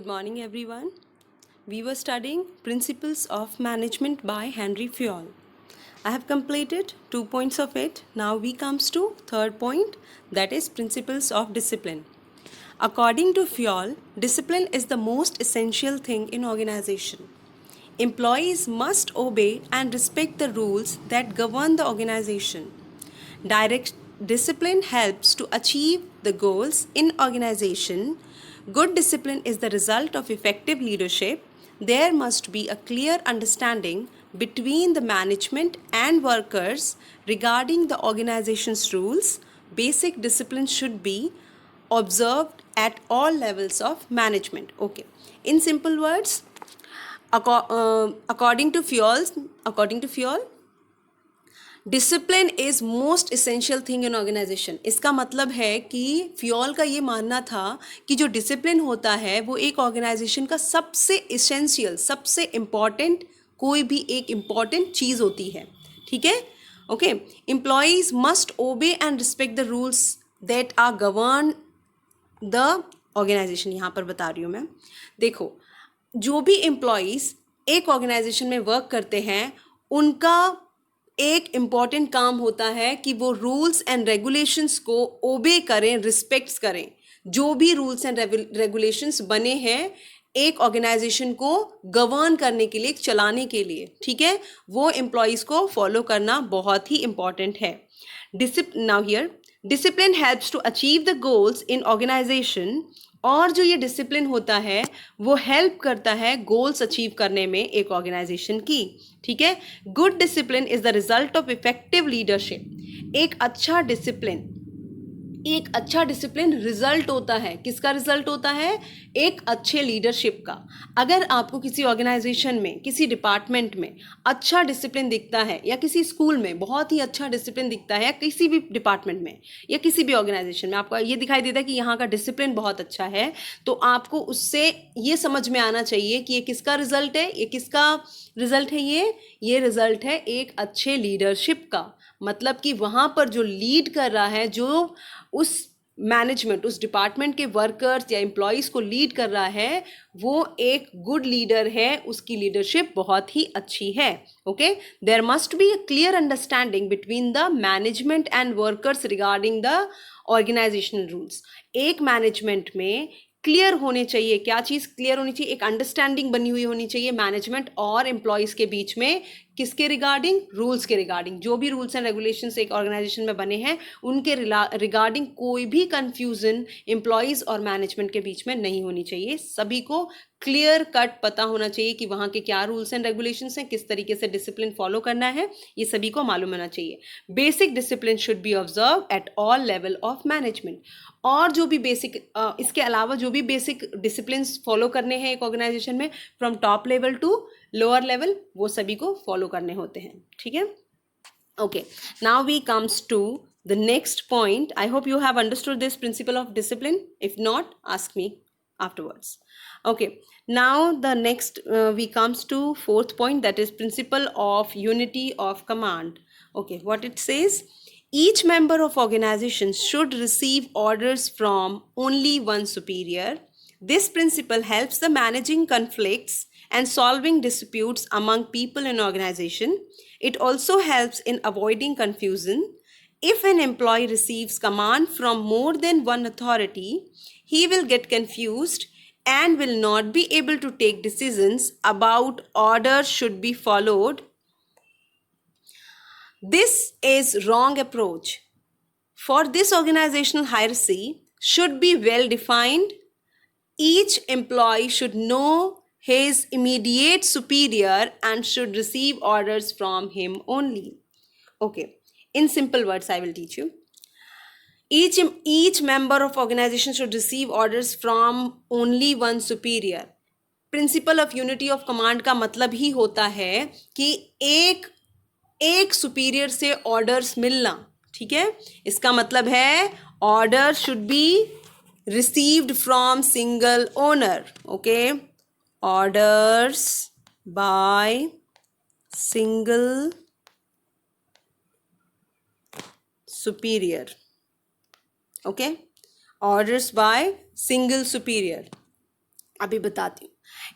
Good morning, everyone. We were studying Principles of Management by Henry Fayol. I have completed 2 points of it. Now we comes to third point, that is Principles of Discipline. According to Fayol, discipline is the most essential thing in organization. Employees must obey and respect the rules that govern the organization. Direct discipline helps to achieve the goals in organization. Good discipline is the result of effective leadership. There must be a clear understanding between the management and workers regarding the organization's rules. Basic discipline should be observed at all levels of management. Okay. In simple words, according to Fayol, discipline is most essential thing in organization. इसका मतलब है कि Fayol का ये मानना था कि जो डिसिप्लिन होता है वो एक ऑर्गेनाइजेशन का सबसे इसेंशियल, सबसे इम्पॉर्टेंट, कोई भी एक इम्पॉर्टेंट चीज़ होती है. ठीक है. Okay. Employees must obey and respect the rules that are govern the organization. यहाँ पर बता रही हूँ मैं. देखो, जो भी एम्प्लॉयज़ एक ऑर्गेनाइजेशन में वर्क करते हैं उनका एक इम्पॉर्टेंट काम होता है कि वो रूल्स एंड रेगुलेशंस को ओबे करें, रिस्पेक्ट्स करें. जो भी रूल्स एंड रेगुलेशंस बने हैं एक ऑर्गेनाइजेशन को गवर्न करने के लिए, चलाने के लिए, ठीक है, वो एम्प्लॉयज़ को फॉलो करना बहुत ही इम्पॉर्टेंट है. Now here discipline helps to achieve the goals in organization. और जो ये डिसिप्लिन होता है वो हेल्प करता है गोल्स अचीव करने में एक ऑर्गेनाइजेशन की. ठीक है. Good discipline is the result of effective leadership. एक अच्छा डिसिप्लिन रिजल्ट होता है. किसका रिजल्ट होता है? एक अच्छे लीडरशिप का. अगर आपको किसी ऑर्गेनाइजेशन में, किसी डिपार्टमेंट में अच्छा डिसिप्लिन दिखता है, या किसी स्कूल में बहुत ही अच्छा डिसिप्लिन दिखता है, या किसी भी डिपार्टमेंट में या किसी भी ऑर्गेनाइजेशन में आपको ये दिखाई देता है कि यहाँ का डिसिप्लिन बहुत अच्छा है, तो आपको उससे ये समझ में आना चाहिए कि ये किसका रिजल्ट है. ये किसका रिजल्ट है? ये रिजल्ट है एक अच्छे लीडरशिप का. मतलब कि वहाँ पर जो लीड कर रहा है, जो उस मैनेजमेंट, उस डिपार्टमेंट के वर्कर्स या एम्प्लॉयज़ को लीड कर रहा है, वो एक गुड लीडर है, उसकी लीडरशिप बहुत ही अच्छी है. Okay. There must be a clear understanding between the management and workers regarding the organizational rules. एक मैनेजमेंट में क्लियर होने चाहिए. क्या चीज़ क्लियर होनी चाहिए? एक अंडरस्टैंडिंग बनी हुई होनी चाहिए मैनेजमेंट और एम्प्लॉयज़ के बीच में. किसके रिगार्डिंग? रूल्स के रिगार्डिंग. जो भी रूल्स एंड रेगुलेशंस एक ऑर्गेनाइजेशन में बने हैं उनके रिगार्डिंग कोई भी कंफ्यूजन एम्प्लॉयज़ और मैनेजमेंट के बीच में नहीं होनी चाहिए. सभी को क्लियर कट पता होना चाहिए कि वहाँ के क्या रूल्स एंड रेगुलेशंस हैं, किस तरीके से डिसिप्लिन फॉलो करना है, ये सभी को मालूम होना चाहिए. Basic discipline should be observe at all level of management. और जो भी बेसिक, इसके अलावा जो भी बेसिक डिसिप्लिन फॉलो करने हैं एक ऑर्गेनाइजेशन में, from top level to lower level, वो सभी को फॉलो करने होते हैं. ठीक है. Okay. Now we comes to the next point. I hope you have understood this principle of discipline. If not, ask me afterwards. Okay. Now the next we comes to fourth point, that is principle of unity of command. Okay. What it says: each member of organization should receive orders from only one superior. This principle helps the managing conflicts and solving disputes among people in organization. It also helps in avoiding confusion. If an employee receives command from more than one authority, he will get confused and will not be able to take decisions about orders should be followed. This is wrong approach. For this organizational hierarchy should be well defined. Each employee should know his immediate superior and should receive orders from him only. Okay. In simple words, I will teach you. Each member of organization should receive orders from only one superior. Principal of unity of command का मतलब ही होता है कि एक superior से orders मिलना. ठीक है. इसका मतलब है order should be received from single owner. Okay. Orders by single superior. Okay. Orders by single superior. अभी बताती हूँ।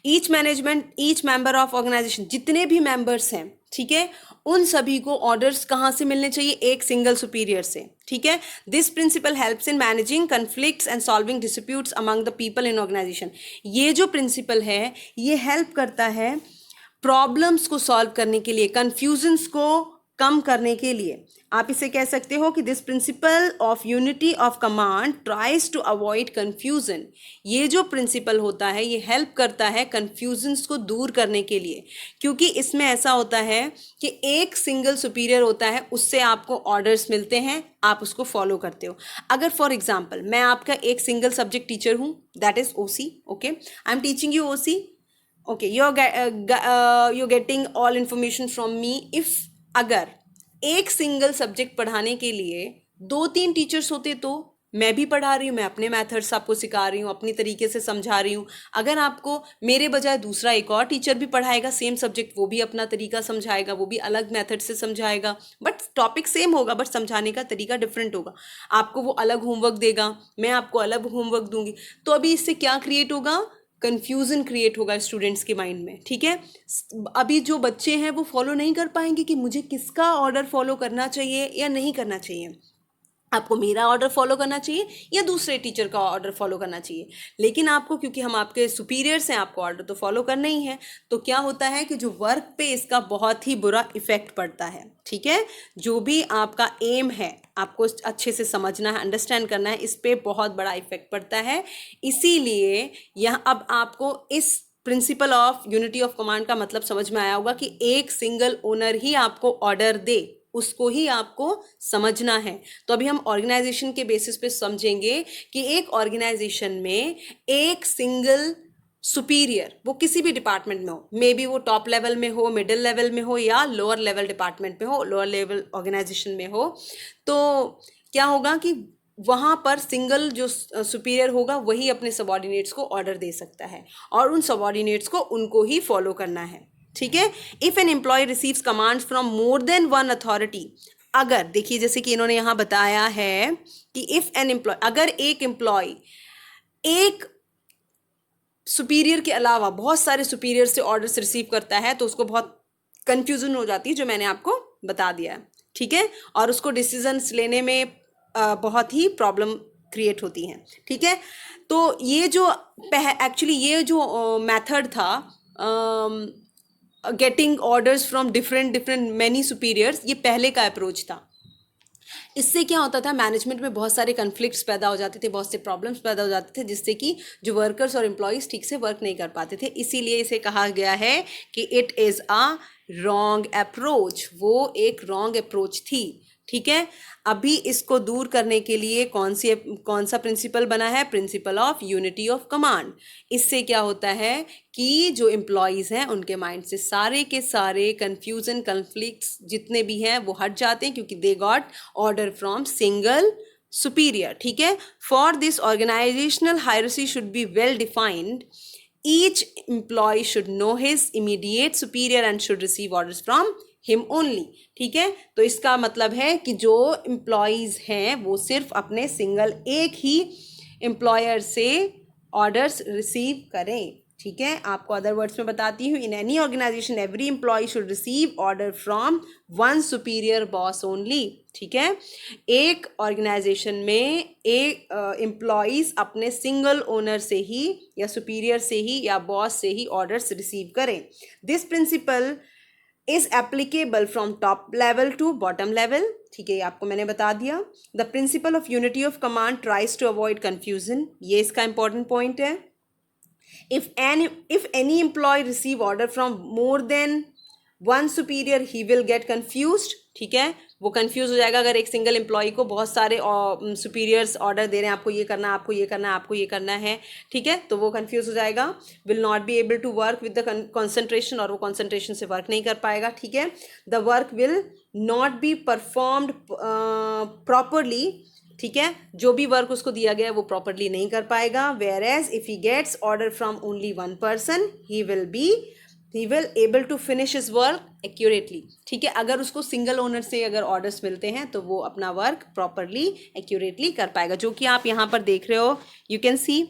ईच मेंबर ऑफ ऑर्गेनाइजेशन, जितने भी मेंबर्स हैं, ठीक है, उन सभी को ऑर्डर्स कहाँ से मिलने चाहिए? एक सिंगल सुपीरियर से, ठीक है। This principle helps in managing conflicts and solving disputes among the people in organization. ये जो प्रिंसिपल है ये हेल्प करता है प्रॉब्लम्स को सॉल्व करने के लिए, कंफ्यूजन्स को कम करने के लिए। आप इसे कह सकते हो कि this principle of unity of command tries to avoid confusion. ये जो प्रिंसिपल होता है ये हेल्प करता है कंफ्यूजन्स को दूर करने के लिए, क्योंकि इसमें ऐसा होता है कि एक सिंगल सुपीरियर होता है, उससे आपको ऑर्डर्स मिलते हैं, आप उसको फॉलो करते हो। अगर फॉर एग्जाम्पल मैं आपका एक सिंगल सब्जेक्ट टीचर हूँ, that is OC, okay, I am teaching you OC, okay, you're getting all information from me. if अगर एक सिंगल सब्जेक्ट पढ़ाने के लिए 2-3 टीचर्स होते तो मैं भी पढ़ा रही हूँ, मैं अपने मेथड्स आपको सिखा रही हूँ, अपनी तरीके से समझा रही हूँ। अगर आपको मेरे बजाय दूसरा एक और टीचर भी पढ़ाएगा सेम सब्जेक्ट, वो भी अपना तरीका समझाएगा, वो भी अलग मेथड से समझाएगा, बट टॉपिक सेम होगा, बट समझाने का तरीका डिफरेंट होगा। आपको वो अलग होमवर्क देगा, मैं आपको अलग होमवर्क दूंगी, तो अभी इससे क्या क्रिएट होगा? कंफ्यूजन क्रिएट होगा स्टूडेंट्स के माइंड में, ठीक है। अभी जो बच्चे हैं वो फॉलो नहीं कर पाएंगे कि मुझे किसका ऑर्डर फॉलो करना चाहिए या नहीं करना चाहिए। आपको मेरा ऑर्डर फॉलो करना चाहिए या दूसरे टीचर का ऑर्डर फॉलो करना चाहिए। लेकिन आपको, क्योंकि हम आपके सुपीरियर्स हैं, आपको ऑर्डर तो फॉलो करना ही है। तो क्या होता है कि जो वर्क पे इसका बहुत ही बुरा इफेक्ट पड़ता है, ठीक है। जो भी आपका एम है, आपको अच्छे से समझना है, अंडरस्टैंड करना है, इस पे बहुत बड़ा इफेक्ट पड़ता है। इसीलिए यहाँ अब आपको इस principal of unity of command का मतलब समझ में आया होगा कि एक सिंगल ओनर ही आपको ऑर्डर दे, उसको ही आपको समझना है। तो अभी हम ऑर्गेनाइजेशन के बेसिस पे समझेंगे कि एक ऑर्गेनाइजेशन में एक सिंगल सुपीरियर, वो किसी भी डिपार्टमेंट में हो, मे बी वो टॉप लेवल में हो, मिडिल लेवल में हो, या लोअर लेवल डिपार्टमेंट में हो, लोअर लेवल ऑर्गेनाइजेशन में हो, तो क्या होगा कि वहाँ पर सिंगल जो सुपीरियर होगा वही अपने सबॉर्डिनेट्स को ऑर्डर दे सकता है, और उन सबॉर्डिनेट्स को उनको ही फॉलो करना है, ठीक है। If an employee receives commands from more than one authority, अगर देखिए जैसे कि इन्होंने यहाँ बताया है कि इफ एन एम्प्लॉय, अगर एक एम्प्लॉय एक सुपीरियर के अलावा बहुत सारे सुपीरियर से ऑर्डर्स रिसीव करता है तो उसको बहुत कंफ्यूजन हो जाती है, जो मैंने आपको बता दिया है, ठीक है। और उसको डिसीजंस लेने में बहुत ही प्रॉब्लम क्रिएट होती हैं, ठीक है। तो ये जो एक्चुअली ये जो मेथड था, getting orders from different many superiors, ये पहले का अप्रोच था। इससे क्या होता था, मैनेजमेंट में बहुत सारे कन्फ्लिक्ट्स पैदा हो जाते थे, बहुत से प्रॉब्लम्स पैदा हो जाते थे, जिससे कि जो वर्कर्स और एम्प्लॉयज़ ठीक से वर्क नहीं कर पाते थे। इसीलिए इसे कहा गया है कि it is a wrong approach, वो एक रॉन्ग अप्रोच थी, ठीक है। अभी इसको दूर करने के लिए कौन सा प्रिंसिपल बना है? Principal of unity of command. इससे क्या होता है कि जो एम्प्लॉयज़ हैं उनके माइंड से सारे के सारे कन्फ्यूजन, कन्फ्लिक्ट्स जितने भी हैं वो हट जाते हैं, क्योंकि they got order from single superior, ठीक है। For this organizational hierarchy should be well defined, each employee should know his immediate superior and should receive orders from him only, ठीक है। तो इसका मतलब है कि जो एम्प्लॉयज़ हैं वो सिर्फ अपने सिंगल एक ही एम्प्लॉयर से ऑर्डर्स रिसीव करें, ठीक है। आपको अदर वर्ड्स में बताती हूँ, in any organization every employee should receive order from one superior boss only, ठीक है। एक ऑर्गेनाइजेशन में एक एम्प्लॉयज़ अपने सिंगल ओनर से ही या सुपीरियर से ही या बॉस से ही ऑर्डर्स रिसीव करें। This principle is applicable from top level to bottom level, ठीक है, ये आपको मैंने बता दिया। The principle of unity of command tries to avoid confusion, ये इसका इंपॉर्टेंट पॉइंट है। if any employee receive order from more than one superior he will get confused, ठीक है, वो कंफ्यूज हो जाएगा। अगर एक सिंगल एम्प्लॉय को बहुत सारे सुपीरियर्स ऑर्डर दे रहे हैं, आपको ये करना, आपको ये करना, आपको ये करना है, ठीक है, तो वो कंफ्यूज हो जाएगा, will not be able to work with the concentration, और वो कंसंट्रेशन से वर्क नहीं कर पाएगा, ठीक है। The work will not be performed properly, ठीक है, जो भी वर्क उसको दिया गया है वो प्रॉपरली नहीं कर पाएगा। Whereas if he gets order from only one person he will able to finish his work accurately, ठीक है। अगर उसको सिंगल ओनर से अगर ऑर्डर्स मिलते हैं तो वो अपना वर्क प्रॉपरली एक्यूरेटली कर पाएगा, जो कि आप यहाँ पर देख रहे हो। You can see